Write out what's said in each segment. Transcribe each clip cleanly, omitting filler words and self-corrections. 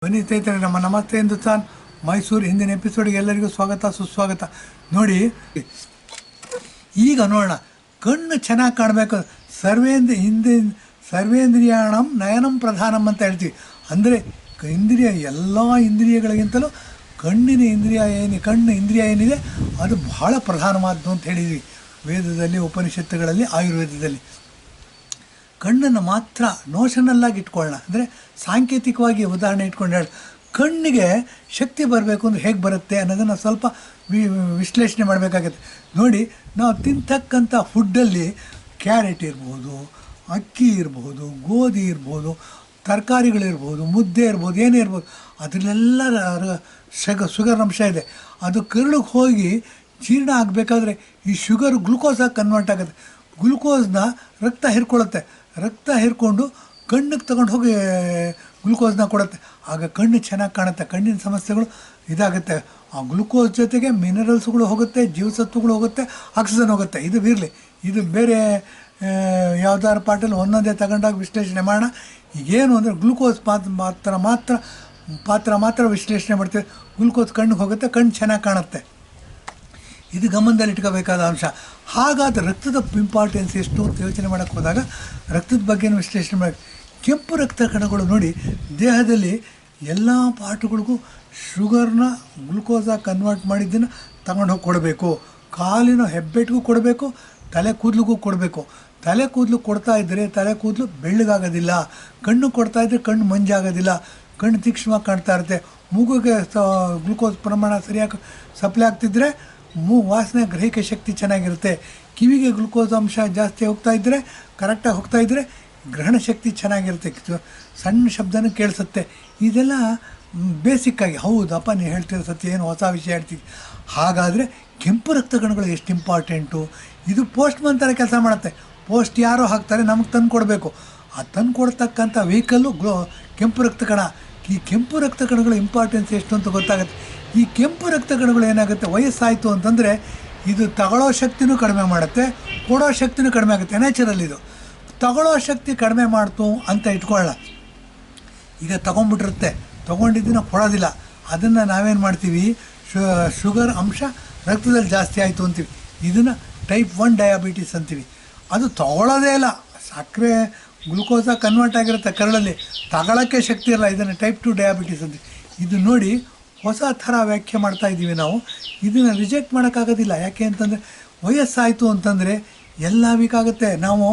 ಬನ್ನಿ ಸ್ನೇಹಿತರೆ, ನಮ್ಮ ನಮಸ್ತೆ ಹಿಂದೂಸ್ತಾನ್ ಮೈಸೂರು ಹಿಂದಿನ ಎಪಿಸೋಡ್ಗೆ ಎಲ್ಲರಿಗೂ ಸ್ವಾಗತ ಸುಸ್ವಾಗತ. ನೋಡಿ, ಈಗ ನೋಡೋಣ. ಕಣ್ಣು ಚೆನ್ನಾಗಿ ಕಾಣಬೇಕು. ಸರ್ವೇಂದ್ರಿಯಾಣಂ ನಯನಂ ಪ್ರಧಾನಂ ಅಂತ ಹೇಳ್ತೀವಿ. ಅಂದರೆ ಎಲ್ಲ ಇಂದ್ರಿಯಗಳಿಗಿಂತಲೂ ಕಣ್ಣು ಇಂದ್ರಿಯ ಏನಿದೆ ಅದು ಬಹಳ ಪ್ರಧಾನವಾದ್ದು ಅಂತ ಹೇಳಿದ್ವಿ ವೇದದಲ್ಲಿ, ಉಪನಿಷತ್ತುಗಳಲ್ಲಿ, ಆಯುರ್ವೇದದಲ್ಲಿ. ಕಣ್ಣನ್ನು ಮಾತ್ರ ನೋಷನಲ್ಲಾಗಿ ಇಟ್ಕೊಳ್ಳೋಣ. ಅಂದರೆ ಸಾಂಕೇತಿಕವಾಗಿ ಉದಾಹರಣೆ ಇಟ್ಕೊಂಡು ಹೇಳಿ, ಕಣ್ಣಿಗೆ ಶಕ್ತಿ ಬರಬೇಕು ಅಂದರೆ ಹೇಗೆ ಬರುತ್ತೆ ಅನ್ನೋದನ್ನು ಸ್ವಲ್ಪ ವಿಶ್ಲೇಷಣೆ ಮಾಡಬೇಕಾಗತ್ತೆ. ನೋಡಿ, ನಾವು ತಿಂತಕ್ಕಂಥ ಫುಡ್ಡಲ್ಲಿ ಕ್ಯಾರೆಟ್ ಇರ್ಬೋದು, ಅಕ್ಕಿ ಇರ್ಬೋದು, ಗೋಧಿ ಇರ್ಬೋದು, ತರಕಾರಿಗಳಿರ್ಬೋದು, ಮುದ್ದೆ ಇರ್ಬೋದು, ಏನೇ ಇರ್ಬೋದು, ಅದರಲ್ಲೆಲ್ಲ ಶುಗರ್ ಅಂಶ ಇದೆ. ಅದು ಕರುಳಿಗೆ ಹೋಗಿ ಜೀರ್ಣ ಆಗಬೇಕಾದ್ರೆ ಈ ಶುಗರ್ ಗ್ಲುಕೋಸಾಗಿ ಕನ್ವರ್ಟ್ ಆಗುತ್ತೆ. ಗ್ಲುಕೋಸ್ನ ರಕ್ತ ಹಿರ್ಕೊಳ್ಳುತ್ತೆ. ರಕ್ತ ಹಿರ್ಕೊಂಡು ಕಣ್ಣಿಗೆ ತಗೊಂಡು ಹೋಗಿ ಗ್ಲುಕೋಸ್ನ ಕೊಡುತ್ತೆ. ಆಗ ಕಣ್ಣು ಚೆನ್ನಾಗಿ ಕಾಣುತ್ತೆ. ಕಣ್ಣಿನ ಸಮಸ್ಯೆಗಳು ಇದಾಗುತ್ತೆ. ಆ ಗ್ಲುಕೋಸ್ ಜೊತೆಗೆ ಮಿನರಲ್ಸ್ಗಳು ಹೋಗುತ್ತೆ, ಜೀವಸತ್ವಗಳು ಹೋಗುತ್ತೆ, ಆಕ್ಸಿಜನ್ ಹೋಗುತ್ತೆ. ಇದು ಇರಲಿ, ಇದು ಬೇರೆ ಯಾವ್ದಾದ್ರು ಪಾಠಲ್ಲಿ ಒಂದೊಂದೇ ತಗೊಂಡಾಗ ವಿಶ್ಲೇಷಣೆ ಮಾಡೋಣ. ಈಗೇನು ಅಂದರೆ ಗ್ಲುಕೋಸ್ ಪಾತ್ರ ಮಾತ್ರ ವಿಶ್ಲೇಷಣೆ ಮಾಡ್ತೀವಿ. ಗ್ಲುಕೋಸ್ ಕಣ್ಣಿಗೆ ಹೋಗುತ್ತೆ, ಕಣ್ಣು ಚೆನ್ನಾಗಿ ಕಾಣುತ್ತೆ. ಇದು ಗಮನದಲ್ಲಿ ಇಟ್ಕೋಬೇಕಾದ ಅಂಶ. ಹಾಗಾದರೆ ರಕ್ತದ ಇಂಪಾರ್ಟೆನ್ಸ್ ಎಷ್ಟು ಅಂತ ಯೋಚನೆ ಮಾಡೋಕ್ಕೆ ಹೋದಾಗ ರಕ್ತದ ಬಗ್ಗೆನೂ ವಿಶ್ಲೇಷಣೆ ಮಾಡಿ. ಕೆಂಪು ರಕ್ತ ಕಣಗಳು ನೋಡಿ, ದೇಹದಲ್ಲಿ ಎಲ್ಲ ಪಾರ್ಟ್ಗಳಿಗೂ ಶುಗರ್ನ ಗ್ಲುಕೋಸಾಗಿ ಕನ್ವರ್ಟ್ ಮಾಡಿದ್ದನ್ನು ತಗೊಂಡು ಹೋಗಿ ಕೊಡಬೇಕು. ಕಾಲಿನ ಹೆಬ್ಬೆಟ್ಟಿಗೂ ಕೊಡಬೇಕು, ತಲೆ ಕೂದಲಿಗೂ ಕೊಡಬೇಕು. ತಲೆ ಕೂದಲು ಕೊಡ್ತಾ ಇದ್ದರೆ ತಲೆ ಕೂದಲು ಬೆಳ್ಳಗಾಗೋದಿಲ್ಲ. ಕಣ್ಣು ಕೊಡ್ತಾ ಇದ್ದರೆ ಕಣ್ಣು ಮಂಜಾಗೋದಿಲ್ಲ, ಕಣ್ಣು ತೀಕ್ಷ್ಣವಾಗಿ ಕಾಣ್ತಾ ಇರುತ್ತೆ. ಮೂಗಿಗೆ ಗ್ಲುಕೋಸ್ ಪ್ರಮಾಣ ಸರಿಯಾಗಿ ಸಪ್ಲೈ ಆಗ್ತಿದ್ದರೆ ವಾಸನೆ ಗ್ರಹಿಕೆ ಶಕ್ತಿ ಚೆನ್ನಾಗಿರುತ್ತೆ. ಕಿವಿಗೆ ಗ್ಲುಕೋಸ್ ಅಂಶ ಜಾಸ್ತಿ ಕರೆಕ್ಟಾಗಿ ಹೋಗ್ತಾಯಿದ್ರೆ ಗ್ರಹಣ ಶಕ್ತಿ ಚೆನ್ನಾಗಿರುತ್ತೆ. ಸಣ್ಣ ಶಬ್ದನೂ ಕೇಳಿಸುತ್ತೆ. ಇದೆಲ್ಲ ಬೇಸಿಕ್ಕಾಗಿ ಹೌದಪ್ಪ, ನೀವು ಹೇಳ್ತಿರೋ ಸತ್ಯ, ಏನು ಹೊಸ ವಿಷಯ ಹೇಳ್ತೀವಿ. ಹಾಗಾದರೆ ಕೆಂಪು ರಕ್ತ ಕಣಗಳು ಎಷ್ಟು ಇಂಪಾರ್ಟೆಂಟು. ಇದು ಪೋಸ್ಟ್ಮನ್ ಥರ ಕೆಲಸ ಮಾಡುತ್ತೆ. ಪೋಸ್ಟ್ ಯಾರೋ ಹಾಕ್ತಾರೆ, ನಮಗೆ ತಂದು ಕೊಡಬೇಕು. ಆ ತಂದು ಕೊಡ್ತಕ್ಕಂಥ ವೆಹಿಕಲ್ಲು ಕೆಂಪು ರಕ್ತ ಕಣ. ಈ ಕೆಂಪು ರಕ್ತ ಕಣಗಳ ಇಂಪಾರ್ಟೆನ್ಸ್ ಎಷ್ಟು ಅಂತ ಗೊತ್ತಾಗುತ್ತೆ. ಈ ಕೆಂಪು ರಕ್ತ ಕಣಗಳು ಏನಾಗುತ್ತೆ, ವಯಸ್ಸಾಯಿತು ಅಂತಂದರೆ ಇದು ತಗೊಳ್ಳೋ ಶಕ್ತಿನೂ ಕಡಿಮೆ ಮಾಡುತ್ತೆ, ಕೊಡೋ ಶಕ್ತಿನೂ ಕಡಿಮೆ ಆಗುತ್ತೆ. ನ್ಯಾಚುರಲ್ ಇದು. ತಗೊಳ್ಳೋ ಶಕ್ತಿ ಕಡಿಮೆ ಮಾಡ್ತು ಅಂತ ಇಟ್ಕೊಳ್ಳೋಣ. ಈಗ ತೊಗೊಂಡ್ಬಿಟ್ಟಿರುತ್ತೆ, ತೊಗೊಂಡಿದ್ದನ್ನು ಕೊಡೋದಿಲ್ಲ. ಅದನ್ನು ನಾವೇನು ಮಾಡ್ತೀವಿ, ಶುಗರ್ ಅಂಶ ರಕ್ತದಲ್ಲಿ ಜಾಸ್ತಿ ಆಯಿತು ಅಂತೀವಿ. ಇದನ್ನು ಟೈಪ್ 1 ಡಯಾಬಿಟೀಸ್ ಅಂತೀವಿ. ಅದು ತೊಗೊಳ್ಳೋದೇ ಇಲ್ಲ, ಸಕ್ಕರೆ ಗ್ಲುಕೋಸಾಗಿ ಕನ್ವರ್ಟ್ ಆಗಿರುತ್ತೆ ಕರಳಲ್ಲಿ, ತಗೊಳ್ಳೋಕ್ಕೆ ಶಕ್ತಿ ಇರಲ್ಲ. ಇದನ್ನು ಟೈಪ್ 2 ಡಯಾಬಿಟೀಸ್ ಅಂತೀವಿ. ಇದು ನೋಡಿ, ಹೊಸ ಥರ ವ್ಯಾಖ್ಯೆ ಮಾಡ್ತಾಯಿದ್ದೀವಿ ನಾವು. ಇದನ್ನು ರಿಜೆಕ್ಟ್ ಮಾಡೋಕ್ಕಾಗೋದಿಲ್ಲ. ಯಾಕೆ ಅಂತಂದರೆ ವಯಸ್ಸಾಯಿತು ಅಂತಂದರೆ ಎಲ್ಲ ವೀಕಾಗುತ್ತೆ. ನಾವು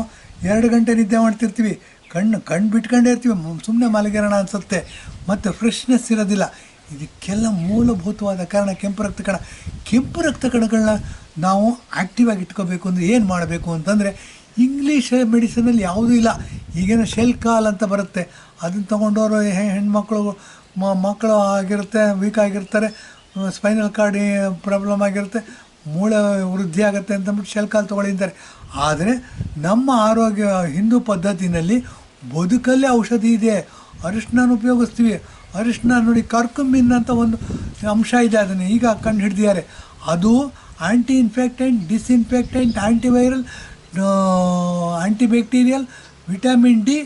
2 ಗಂಟೆ ನಿದ್ದೆ ಮಾಡ್ತಿರ್ತೀವಿ, ಕಣ್ಣು ಬಿಟ್ಕೊಂಡೇ ಇರ್ತೀವಿ, ಸುಮ್ಮನೆ ಮಲಗಿರೋಣ ಅನಿಸುತ್ತೆ, ಮತ್ತು ಫ್ರೆಶ್ನೆಸ್ ಇರೋದಿಲ್ಲ. ಇದಕ್ಕೆಲ್ಲ ಮೂಲಭೂತವಾದ ಕಾರಣ ಕೆಂಪು ರಕ್ತ ಕಣ. ಕೆಂಪು ರಕ್ತ ಕಣಗಳನ್ನ ನಾವು ಆ್ಯಕ್ಟಿವಾಗಿ ಇಟ್ಕೋಬೇಕು ಅಂದರೆ ಏನು ಮಾಡಬೇಕು ಅಂತಂದರೆ, ಇಂಗ್ಲೀಷ್ ಮೆಡಿಸಿನಲ್ಲಿ ಯಾವುದೂ ಇಲ್ಲ. ಈಗೇನೋ ಶೆಲ್ಕಾಲ್ ಅಂತ ಬರುತ್ತೆ, ಅದನ್ನು ತೊಗೊಂಡವರು ಮಕ್ಕಳು ಆಗಿರುತ್ತೆ, ವೀಕ್ ಆಗಿರ್ತಾರೆ, ಸ್ಪೈನಲ್ ಕಾರ್ಡ್ ಪ್ರಾಬ್ಲಮ್ ಆಗಿರುತ್ತೆ, ಮೂಳೆ ವೃದ್ಧಿ ಆಗುತ್ತೆ ಅಂತಂದ್ಬಿಟ್ಟು ಶೆಲ್ಕಾಲ್ ತೊಗೊಳ್ಳಿದ್ದಾರೆ. ಆದರೆ ನಮ್ಮ ಆರೋಗ್ಯ ಹಿಂದೂ ಪದ್ಧತಿನಲ್ಲಿ ಬದುಕಲ್ಲೇ ಔಷಧಿ ಇದೆ. ಅರಿಶಿನ ಉಪಯೋಗಿಸ್ತೀವಿ. ಅರಿಶಿನ ನೋಡಿ, ಕರ್ಕುಮಿನ್ ಅಂತ ಒಂದು ಅಂಶ ಇದೆ, ಅದನ್ನು ಈಗ ಕಂಡು ಹಿಡಿದಿದ್ದಾರೆ. ಅದು ಆ್ಯಂಟಿ ಇನ್ಫೆಕ್ಟೆಂಟ್, disinfectant, antiviral, antibacterial, vitamin D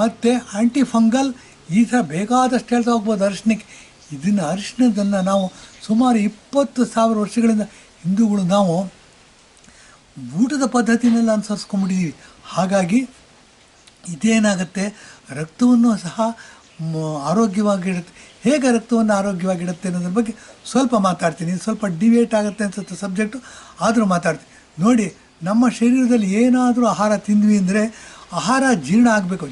ಮತ್ತು ಆ್ಯಂಟಿ ಫಂಗಲ್, ಈ ಥರ ಬೇಕಾದಷ್ಟು ಹೇಳ್ತಾ ಹೋಗ್ಬೋದು ಅರಿಶಿನಕ್ಕೆ. ಅರಿಶಿನದನ್ನು ನಾವು ಸುಮಾರು 20,000 ವರ್ಷಗಳಿಂದ ಹಿಂದೂಗಳು ನಾವು ಊಟದ ಪದ್ಧತಿನೆಲ್ಲ ಅನುಸರಿಸ್ಕೊಂಡ್ಬಿಟ್ಟಿದ್ದೀವಿ. ಹಾಗಾಗಿ ಇದೇನಾಗುತ್ತೆ, ರಕ್ತವನ್ನು ಸಹ ಆರೋಗ್ಯವಾಗಿಡುತ್ತೆ. ಹೇಗೆ ರಕ್ತವನ್ನು ಆರೋಗ್ಯವಾಗಿಡುತ್ತೆ ಅನ್ನೋದ್ರ ಬಗ್ಗೆ ಸ್ವಲ್ಪ ಮಾತಾಡ್ತೀನಿ. ಸ್ವಲ್ಪ ಡಿವೇಟ್ ಆಗುತ್ತೆ ಅನ್ಸುತ್ತೆ ಸಬ್ಜೆಕ್ಟು, ಆದರೂ ಮಾತಾಡ್ತೀನಿ. ನೋಡಿ, ನಮ್ಮ ಶರೀರದಲ್ಲಿ ಏನಾದರೂ ಆಹಾರ ತಿಂದ್ವಿ ಅಂದರೆ ಆಹಾರ ಜೀರ್ಣ ಆಗಬೇಕು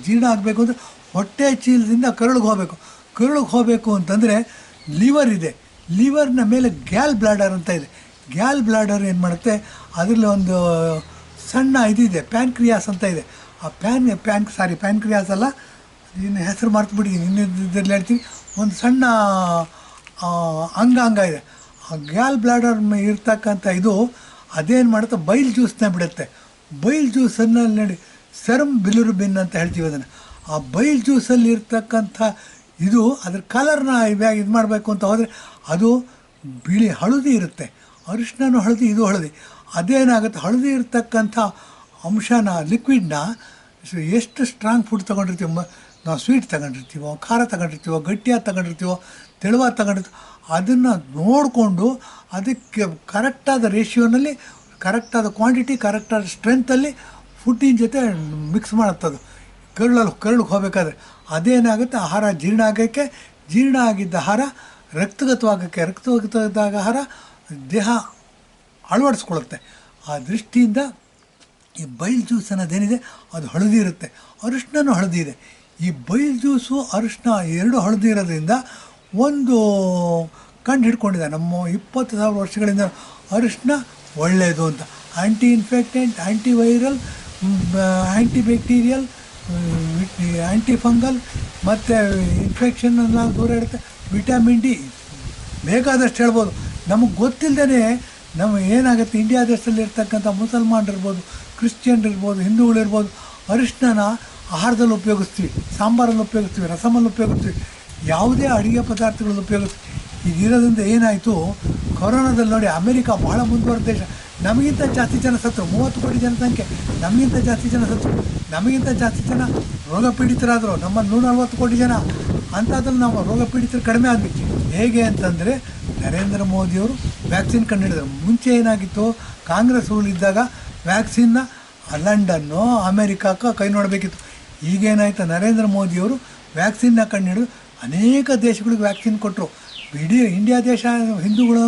ಅಂದರೆ ಹೊಟ್ಟೆ ಚೀಲದಿಂದ ಕರುಳಿಗೆ ಹೋಗಬೇಕು ಅಂತಂದರೆ ಲಿವರ್ ಇದೆ. ಲಿವರ್ನ ಮೇಲೆ ಗ್ಯಾಲ್ ಬ್ಲಾಡರ್ ಅಂತ ಇದೆ. ಗ್ಯಾಲ್ ಬ್ಲಾಡರ್ ಏನು ಮಾಡುತ್ತೆ, ಅದರಲ್ಲಿ ಒಂದು ಸಣ್ಣ ಇದಿದೆ, ಪ್ಯಾನ್ಕ್ರಿಯಾಸ್ ಅಂತ ಇದೆ. ಆ ಪ್ಯಾನ್ಕ್ರಿಯಾಸ್ ಅಲ್ಲ, ಇನ್ನು ಹೆಸರು ಮರ್ತುಬಿಟ್ಟಿದ್ದೀನಿ, ಇನ್ನಿದ್ರಲ್ಲಿ ಹೇಳ್ತೀನಿ. ಒಂದು ಸಣ್ಣ ಅಂಗ ಇದೆ. ಆ ಗ್ಯಾಲ್ ಬ್ಲಾಡರ್ ಇರ್ತಕ್ಕಂಥ ಇದು ಅದೇನು ಮಾಡುತ್ತೆ, ಬೈಲ್ ಜ್ಯೂಸನ್ನ ಬಿಡುತ್ತೆ. ಬೈಲ್ ಜ್ಯೂಸನ್ನು ನೋಡಿ, ಸೆರಮ್ ಬಿಲಿರುಬಿನ್ ಅಂತ ಹೇಳ್ತೀವಿ ಅದನ್ನು. ಆ ಬೈಲ್ ಜ್ಯೂಸಲ್ಲಿ ಇರ್ತಕ್ಕಂಥ ಇದು ಅದ್ರ ಕಲರ್ನ ಇದು ಮಾಡಬೇಕು ಅಂತ ಹೋದರೆ ಅದು ಬಿಳಿ ಹಳದಿ ಇರುತ್ತೆ. ಅರಿಶಿನೂ ಹಳದಿ, ಇದು ಹಳದಿ. ಅದೇನಾಗುತ್ತೆ, ಹಳದಿ ಇರ್ತಕ್ಕಂಥ ಅಂಶನ, ಲಿಕ್ವಿಡ್ನ ಎಷ್ಟು ಸ್ಟ್ರಾಂಗ್ ಫುಡ್ ತೊಗೊಂಡಿರ್ತೀವಿ, ನಾವು ಸ್ವೀಟ್ ತಗೊಂಡಿರ್ತೀವೋ, ಖಾರ ತಗೊಂಡಿರ್ತೀವೋ, ಗಟ್ಟಿಯಾಗಿ ತಗೊಂಡಿರ್ತೀವೋ, ತೆಳುವಾಗಿ ತಗೊಂಡಿರ್ತೀವೋ, ಅದನ್ನು ನೋಡಿಕೊಂಡು ಅದಕ್ಕೆ ಕರೆಕ್ಟಾದ ರೇಷಿಯೋನಲ್ಲಿ, ಕರೆಕ್ಟಾದ ಕ್ವಾಂಟಿಟಿ, ಕರೆಕ್ಟಾದ ಸ್ಟ್ರೆಂತಲ್ಲಿ ಫುಡ್ಡಿನ ಜೊತೆ ಮಿಕ್ಸ್ ಮಾಡುತ್ತದು ಕರುಳಿಗೆ ಹೋಗಬೇಕಾದ್ರೆ. ಅದೇನಾಗುತ್ತೆ, ಆಹಾರ ಜೀರ್ಣ ಆಗೋಕ್ಕೆ, ಜೀರ್ಣ ಆಗಿದ್ದ ಆಹಾರ ರಕ್ತಗತವಾಗೋಕ್ಕೆ, ರಕ್ತಗತವಾದ ಆಹಾರ ದೇಹ ಅಳವಡಿಸ್ಕೊಳ್ಳುತ್ತೆ. ಆ ದೃಷ್ಟಿಯಿಂದ ಈ ಬೈಲ್ ಜ್ಯೂಸ್ ಅನ್ನೋದೇನಿದೆ ಅದು ಹಳದಿ ಇರುತ್ತೆ, ಅರಿಶಿನೂ ಹಳದಿ ಇದೆ. ಈ ಬೈಲ್ ಜ್ಯೂಸು ಅರಿಶಿನ ಎರಡು ಹಳದಿ ಇರೋದ್ರಿಂದ ಒಂದು ಕಂಡು ಹಿಡ್ಕೊಂಡಿದೆ ನಮ್ಮ 20,000 ವರ್ಷಗಳಿಂದ ಅರಿಶಿನ ಒಳ್ಳೆಯದು ಅಂತ. Anti infectant, antiviral, antibacterial, antifungal ಮತ್ತು ಇನ್ಫೆಕ್ಷನ್ನೆಲ್ಲ ದೂರ ಇಡುತ್ತೆ. ವಿಟಮಿನ್ ಡಿ ಬೇಕಾದಷ್ಟು ಹೇಳ್ಬೋದು. ನಮಗೆ ಗೊತ್ತಿಲ್ಲದೇ ಏನಾಗುತ್ತೆ, ಇಂಡಿಯಾ ದೇಶದಲ್ಲಿ ಇರ್ತಕ್ಕಂಥ ಮುಸಲ್ಮಾನರಿರ್ಬೋದು, ಕ್ರಿಶ್ಚಿಯನ್ರಿರ್ಬೋದು, ಹಿಂದೂಗಳಿರ್ಬೋದು, ಅರಿಶಿನ ಆಹಾರದಲ್ಲಿ ಉಪಯೋಗಿಸ್ತೀವಿ, ಸಾಂಬಾರಲ್ಲಿ ಉಪಯೋಗಿಸ್ತೀವಿ, ರಸಮಲ್ಲಿ ಉಪಯೋಗಿಸ್ತೀವಿ, ಯಾವುದೇ ಅಡುಗೆ ಪದಾರ್ಥಗಳಲ್ಲಿ ಉಪಯೋಗಿಸ್ತೀವಿ. ಇದಿರೋದ್ರಿಂದ ಏನಾಯಿತು, ಕೊರೋನಾದಲ್ಲಿ ನೋಡಿ ಅಮೇರಿಕಾ ಭಾಳ ಮುಂದುವರೆದ ದೇಶ, ನಮಗಿಂತ ಜಾಸ್ತಿ ಜನ ಸತ್ತರು, 30 ಕೋಟಿ ಜನಸಂಖ್ಯೆ, ನಮಗಿಂತ ಜಾಸ್ತಿ ಜನ ಸತ್ತರು, ನಮಗಿಂತ ಜಾಸ್ತಿ ಜನ ರೋಗ ಪೀಡಿತರಾದರು, ನಮ್ಮ 140 ಕೋಟಿ ಜನ. ಅಂಥದ್ರಲ್ಲಿ ನಾವು ರೋಗ ಪೀಡಿತರು ಕಡಿಮೆ ಆದ್ವಿ. ಹೇಗೆ ಅಂತಂದರೆ ನರೇಂದ್ರ ಮೋದಿಯವರು ವ್ಯಾಕ್ಸಿನ್ ಕಂಡುಹಿಡಿದರು. ಮುಂಚೆ ಏನಾಗಿತ್ತು, ಕಾಂಗ್ರೆಸ್ ರೂಲ್ ಇದ್ದಾಗ ವ್ಯಾಕ್ಸಿನ್ನ ಲಂಡನ್ನು, ಅಮೇರಿಕಾಕ್ಕೆ ಕೈ ನೋಡಬೇಕಿತ್ತು. ಈಗೇನಾಯಿತು, ನರೇಂದ್ರ ಮೋದಿಯವರು ವ್ಯಾಕ್ಸಿನ್ನ ಕಂಡುಹಿಡಿದು ಅನೇಕ ದೇಶಗಳಿಗೆ ವ್ಯಾಕ್ಸಿನ್ ಕೊಟ್ಟರು. ಇಡೀ ಇಂಡಿಯಾ ದೇಶ, ಹಿಂದೂಗಳು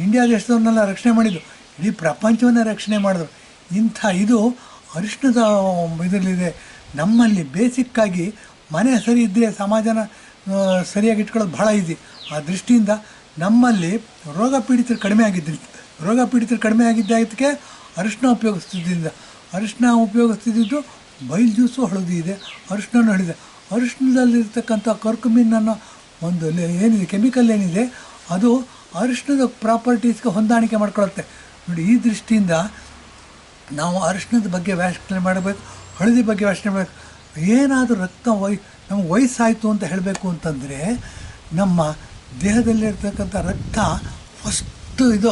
ಇಂಡಿಯಾ ದೇಶದವ್ರನ್ನೆಲ್ಲ ರಕ್ಷಣೆ ಮಾಡಿದ್ದು, ಇಡೀ ಪ್ರಪಂಚವನ್ನೇ ರಕ್ಷಣೆ ಮಾಡಿದ್ರು. ಇಂಥ ಇದು ಅರಿಶಿಣದ ಇದರಲ್ಲಿದೆ. ನಮ್ಮಲ್ಲಿ ಬೇಸಿಕ್ಕಾಗಿ ಮನೆ ಸರಿ ಇದ್ದರೆ ಸಮಾಜನ ಸರಿಯಾಗಿ ಇಟ್ಕೊಳ್ಳೋದು ಭಾಳ ಈಸಿ. ಆ ದೃಷ್ಟಿಯಿಂದ ನಮ್ಮಲ್ಲಿ ರೋಗ ಪೀಡಿತರು ಕಡಿಮೆ ಆಗಿದ್ದಕ್ಕೆ ಅರಿಶಿನ ಉಪಯೋಗಿಸ್ತಿದ್ದು ಬೈಲ್ ಜ್ಯೂಸು ಹಳದಿ ಇದೆ, ಅರಿಶಿನೂ ಹಳದಿದೆ. ಅರಿಶಿನದಲ್ಲಿರ್ತಕ್ಕಂಥ ಕರ್ಕುಮಿನ್ ಅನ್ನೋ ಒಂದು ಏನಿದೆ, ಕೆಮಿಕಲ್ ಏನಿದೆ, ಅದು ಅರಿಶಿನದ ಪ್ರಾಪರ್ಟೀಸ್ಗೆ ಹೊಂದಾಣಿಕೆ ಮಾಡ್ಕೊಳ್ಳುತ್ತೆ ನೋಡಿ. ಈ ದೃಷ್ಟಿಯಿಂದ ನಾವು ಅರಿಶಿನದ ಬಗ್ಗೆ ವ್ಯಾಖ್ಯಾನ ಮಾಡಬೇಕು, ಹಳದಿ ಬಗ್ಗೆ ವ್ಯಾಖ್ಯಾನ ಮಾಡಬೇಕು. ಏನಾದರೂ ನಮಗೆ ವಯಸ್ಸಾಯಿತು ಅಂತ ಹೇಳಬೇಕು ಅಂತಂದರೆ, ನಮ್ಮ ದೇಹದಲ್ಲಿರ್ತಕ್ಕಂಥ ರಕ್ತ ಫಸ್ಟು ಇದು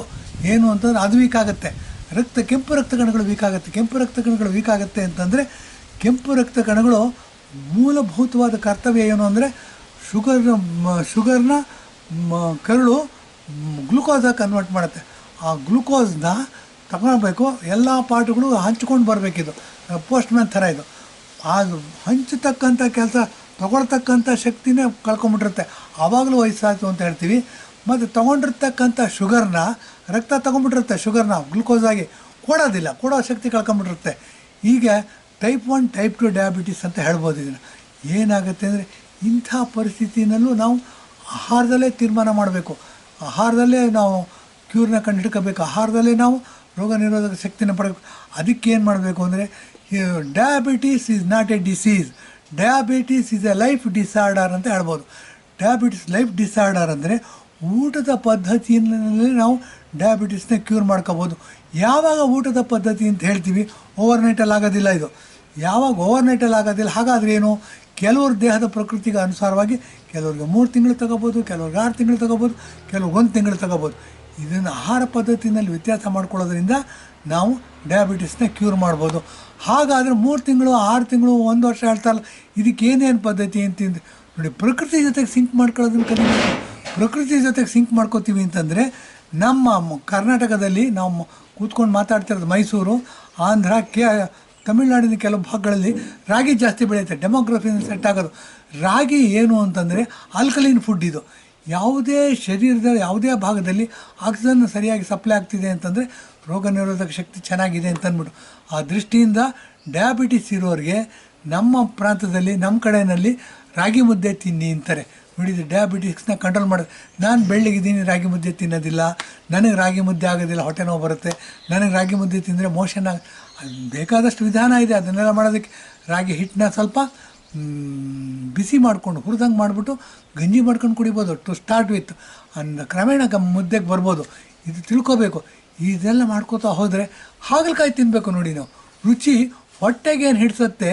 ಏನು ಅಂತಂದರೆ ಅದು ವೀಕ್ ಆಗುತ್ತೆ. ಕೆಂಪು ರಕ್ತ ಕಣಗಳು ವೀಕ್ ಆಗುತ್ತೆ ಅಂತಂದರೆ, ಕೆಂಪು ರಕ್ತ ಕಣಗಳು ಮೂಲಭೂತವಾದ ಕರ್ತವ್ಯ ಏನು ಅಂದರೆ ಶುಗರ್ನ ಕರಳು ಗ್ಲುಕೋಸಾಗಿ ಕನ್ವರ್ಟ್ ಮಾಡುತ್ತೆ. ಆ ಗ್ಲುಕೋಸ್ನ ತಗೊಳ್ಬೇಕು, ಎಲ್ಲ ಪಾರ್ಟ್ಗಳು ಹಂಚ್ಕೊಂಡು ಬರಬೇಕಿದು. ಪೋಸ್ಟ್ಮ್ಯಾನ್ ಥರ ಇದು. ಅದು ಹಂಚತಕ್ಕಂಥ ಕೆಲಸ ತೊಗೊಳ್ತಕ್ಕಂಥ ಶಕ್ತಿನೇ ಕಳ್ಕೊಂಬಿಟ್ಟಿರುತ್ತೆ. ಆವಾಗಲೂ ವಯಸ್ಸಾಯಿತು ಅಂತ ಹೇಳ್ತೀವಿ. ಮತ್ತು ತೊಗೊಂಡಿರ್ತಕ್ಕಂಥ ರಕ್ತ ತೊಗೊಂಡ್ಬಿಟ್ಟಿರುತ್ತೆ, ಶುಗರ್ನ ಗ್ಲುಕೋಸಾಗಿ ಕೊಡೋ ಶಕ್ತಿ ಕಳ್ಕೊಂಬಿಟ್ಟಿರುತ್ತೆ. ಈಗ ಟೈಪ್ 1 ಟೈಪ್ 2 ಡಯಾಬಿಟಿಸ್ ಅಂತ ಹೇಳ್ಬೋದು. ಇದನ್ನು ಏನಾಗುತ್ತೆ ಅಂದರೆ, ಇಂಥ ಪರಿಸ್ಥಿತಿನಲ್ಲೂ ನಾವು ಆಹಾರದಲ್ಲೇ ತೀರ್ಮಾನ ಮಾಡಬೇಕು, ಆಹಾರದಲ್ಲೇ ನಾವು ಕ್ಯೂರ್ನ ಕಂಡುಹಿಡ್ಕೋಬೇಕು, ಆಹಾರದಲ್ಲೇ ನಾವು ರೋಗ ನಿರೋಧಕ ಶಕ್ತಿನ ಪಡಬೇಕು. ಅದಕ್ಕೆ ಏನು ಮಾಡಬೇಕು ಅಂದರೆ, diabetes is not A disease, diabetes is A life disorder ಅಂತ ಹೇಳ್ಬೋದು. ಡಯಾಬಿಟಿಸ್ ಲೈಫ್ ಡಿಸಾರ್ಡರ್ ಅಂದರೆ ಊಟದ ಪದ್ಧತಿಯಲ್ಲಿ ನಾವು ಡಯಾಬಿಟಿಸ್ನ ಕ್ಯೂರ್ ಮಾಡ್ಕೋಬೋದು. ಯಾವಾಗ ಊಟದ ಪದ್ಧತಿ ಅಂತ ಹೇಳ್ತೀವಿ, ಓವರ್ನೈಟಲ್ಲಿ ಆಗೋದಿಲ್ಲ ಇದು. ಯಾವಾಗ ಓವರ್ನೈಟಲ್ಲಿ ಆಗೋದಿಲ್ಲ, ಹಾಗಾದರೆ ಏನು, ಕೆಲವ್ರ ದೇಹದ ಪ್ರಕೃತಿಗೆ ಅನುಸಾರವಾಗಿ ಕೆಲವ್ರಿಗೆ 3 ತಿಂಗಳು ತಗೋಬೋದು, ಕೆಲವ್ರಿಗೆ 6 ತಿಂಗಳು ತಗೋಬೋದು, ಕೆಲವ್ರಿಗೆ 1 ತಿಂಗಳು ತಗೋಬೋದು. ಇದನ್ನು ಆಹಾರ ಪದ್ಧತಿನಲ್ಲಿ ವ್ಯತ್ಯಾಸ ಮಾಡ್ಕೊಳ್ಳೋದ್ರಿಂದ ನಾವು ಡಯಾಬಿಟಿಸ್ನ ಕ್ಯೂರ್ ಮಾಡ್ಬೋದು. ಹಾಗಾದರೆ 3 ತಿಂಗಳು, 6 ತಿಂಗಳು, 1 ವರ್ಷ ಹೇಳ್ತಾರಲ್ಲ, ಇದಕ್ಕೆ ಏನೇನು ಪದ್ಧತಿ ಅಂತ ನೋಡಿ. ಪ್ರಕೃತಿ ಜೊತೆಗೆ ಸಿಂಕ್ ಮಾಡ್ಕೊಳ್ಳೋದನ್ನು ಕಲಿಬೇಕು. ಪ್ರಕೃತಿ ಜೊತೆಗೆ ಸಿಂಕ್ ಮಾಡ್ಕೋತೀವಿ ಅಂತಂದರೆ, ನಮ್ಮ ಕರ್ನಾಟಕದಲ್ಲಿ ನಾವು ಕೂತ್ಕೊಂಡು ಮಾತಾಡ್ತಿರೋದು ಮೈಸೂರು, ಆಂಧ್ರ, ತಮಿಳ್ನಾಡಿನ ಕೆಲವು ಭಾಗಗಳಲ್ಲಿ ರಾಗಿ ಜಾಸ್ತಿ ಬೆಳೆಯುತ್ತೆ. ಡೆಮೋಗ್ರಫಿನ ಸೆಟ್ ಆಗೋದು. ರಾಗಿ ಏನು ಅಂತಂದರೆ ಆಲ್ಕಲೈನ್ ಫುಡ್. ಇದು ಯಾವುದೇ ಶರೀರದ ಯಾವುದೇ ಭಾಗದಲ್ಲಿ ಆಕ್ಸಿಜನ್ ಸರಿಯಾಗಿ ಸಪ್ಲೈ ಆಗ್ತಿದೆ ಅಂತಂದರೆ ರೋಗ ನಿರೋಧಕ ಶಕ್ತಿ ಚೆನ್ನಾಗಿದೆ ಅಂತ ಅಂದ್ಬಿಟ್ಟು. ಆ ದೃಷ್ಟಿಯಿಂದ ಡಯಾಬಿಟಿಸ್ ಇರೋರಿಗೆ ನಮ್ಮ ಪ್ರಾಂತದಲ್ಲಿ, ನಮ್ಮ ಕಡೆಯಲ್ಲಿ ರಾಗಿ ಮುದ್ದೆ ತಿನ್ನಿ ಅಂತಾರೆ. ನೋಡಿದರೆ ಡಯಾಬಿಟಿಕ್ಸ್ನ ಕಂಟ್ರೋಲ್ ಮಾಡೋದು. ನಾನು ಬೆಳ್ಳಗಿದ್ದೀನಿ, ರಾಗಿ ಮುದ್ದೆ ತಿನ್ನೋದಿಲ್ಲ, ನನಗೆ ರಾಗಿ ಮುದ್ದೆ ಆಗೋದಿಲ್ಲ, ಹೊಟ್ಟೆ ನೋವು ಬರುತ್ತೆ, ನನಗೆ ರಾಗಿ ಮುದ್ದೆ ತಿಂದರೆ ಮೋಷನ್ ಬೇಕಾದಷ್ಟು ವಿಧಾನ ಇದೆ ಅದನ್ನೆಲ್ಲ ಮಾಡೋದಕ್ಕೆ. ರಾಗಿ ಹಿಟ್ಟನ್ನ ಸ್ವಲ್ಪ ಬಿಸಿ ಮಾಡಿಕೊಂಡು ಹುರಿದಂಗೆ ಮಾಡಿಬಿಟ್ಟು ಗಂಜಿ ಮಾಡ್ಕೊಂಡು ಕುಡಿಬೋದು, ಟು ಸ್ಟಾರ್ಟ್ ವಿತ್. ಕ್ರಮೇಣ ಮುದ್ದೆಗೆ ಬರ್ಬೋದು. ಇದು ತಿಳ್ಕೊಬೇಕು. ಇದೆಲ್ಲ ಮಾಡ್ಕೋತಾ ಹೋದರೆ ಹಾಗಲಕಾಯಿ ತಿನ್ನಬೇಕು ನೋಡಿ. ನಾವು ರುಚಿ ಹೊಟ್ಟೆಗೇನು ಹಿಡಿಸುತ್ತೆ,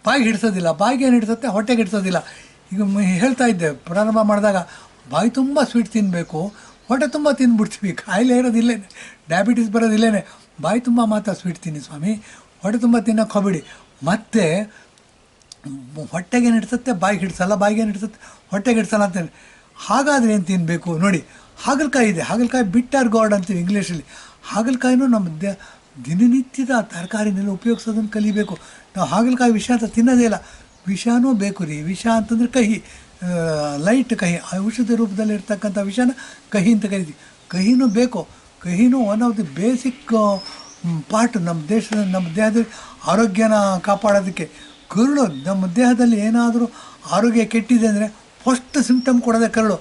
ಬಾಯಿಗೆ ಹಿಡಿಸೋದಿಲ್ಲ, ಬಾಯಿಗೇನು ಹಿಡಿಸುತ್ತೆ, ಹೊಟ್ಟೆಗೆ ಹಿಡಿಸೋದಿಲ್ಲ. ಈಗ ಹೇಳ್ತಾ ಇದ್ದೆ ಪ್ರಾರಂಭ ಮಾಡಿದಾಗ, ಬಾಯಿ ತುಂಬ ಸ್ವೀಟ್ ತಿನ್ನಬೇಕು, ಹೊಟ್ಟೆ ತುಂಬ ತಿಂದ್ಬಿಡ್ತೀವಿ. ಕಾಯಿಲೆ ಇರೋದಿಲ್ಲೇ, ಡಯಾಬಿಟಿಸ್ ಬರೋದಿಲ್ಲೇ. ಬಾಯಿ ತುಂಬ ಮಾತ್ರ ಸ್ವೀಟ್ ತಿನ್ನಿ ಸ್ವಾಮಿ, ಹೊಟ್ಟೆ ತುಂಬ ತಿನ್ನೋಕ್ಕೆ ಹೋಗ್ಬಿಡಿ. ಮತ್ತು ಹೊಟ್ಟೆಗೆ ಹಿಡಿಸುತ್ತೆ, ಬಾಯಿಗೆ ಹಿಡಿಸಲ್ಲ, ಬಾಯಿಗೆ ಹಿಡಿಸುತ್ತೆ, ಹೊಟ್ಟೆಗೆ ಹಿಡಿಸಲ್ಲ ಅಂತೇಳಿ. ಹಾಗಾದರೆ ಏನು ತಿನ್ನಬೇಕು ನೋಡಿ, ಹಾಗಲಕಾಯಿ ಇದೆ, ಹಾಗಲಕಾಯಿ ಬಿಟ್ಟರ್ ಗಾರ್ಡ್ ಅಂತೀವಿ ಇಂಗ್ಲೀಷಲ್ಲಿ. ಹಾಗಲಕಾಯಿನೂ ನಮ್ಮ ದಿನನಿತ್ಯದ ತರಕಾರಿನೆಲ್ಲ ಉಪಯೋಗಿಸೋದನ್ನು ಕಲಿಬೇಕು ನಾವು. ಹಾಗಲಕಾಯಿ ವಿಷ ಅಂತ ತಿನ್ನೋದೇ ಇಲ್ಲ, ವಿಷನೂ ಬೇಕು ರೀ. ವಿಷ ಅಂತಂದರೆ ಕಹಿ, ಲೈಟ್ ಕಹಿ, ಔಷಧ ರೂಪದಲ್ಲಿ ಇರ್ತಕ್ಕಂಥ ವಿಷನ ಕಹಿ ಅಂತ ಕರಿತೀವಿ. ಕಹಿನೂ ಬೇಕು, ಕಹಿನೂ one of the basic part ನಮ್ಮ ದೇಹದಲ್ಲಿ ಆರೋಗ್ಯನ ಕಾಪಾಡೋದಕ್ಕೆ. ಕರುಳು, ನಮ್ಮ ದೇಹದಲ್ಲಿ ಏನಾದರೂ ಆರೋಗ್ಯ ಕೆಟ್ಟಿದೆ ಅಂದರೆ ಫಸ್ಟ್ ಸಿಂಪ್ಟಮ್ ಕೊಡೋದೇ ಕರುಳು.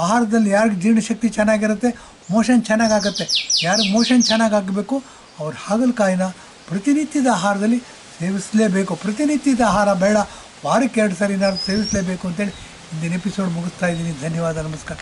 ಆಹಾರದಲ್ಲಿ ಯಾರಿಗೆ ಜೀರ್ಣಶಕ್ತಿ ಚೆನ್ನಾಗಿರುತ್ತೆ, ಮೋಷನ್ ಚೆನ್ನಾಗಾಗುತ್ತೆ. ಯಾರಿಗೆ ಮೋಷನ್ ಚೆನ್ನಾಗಾಗಬೇಕು ಅವ್ರು ಹಾಗಲಕಾಯಿನ ಪ್ರತಿನಿತ್ಯದ ಆಹಾರದಲ್ಲಿ ಸೇವಿಸಲೇಬೇಕು. ಪ್ರತಿನಿತ್ಯದ ಆಹಾರ ಬೇಡ, ವಾರಕ್ಕೆ 2 ಸರಿ ಸೇವಿಸಲೇಬೇಕು ಅಂತೇಳಿ ಇಂದಿನ ಎಪಿಸೋಡ್ ಮುಗಿಸ್ತಾ ಇದ್ದೀನಿ. ಧನ್ಯವಾದ, ನಮಸ್ಕಾರ.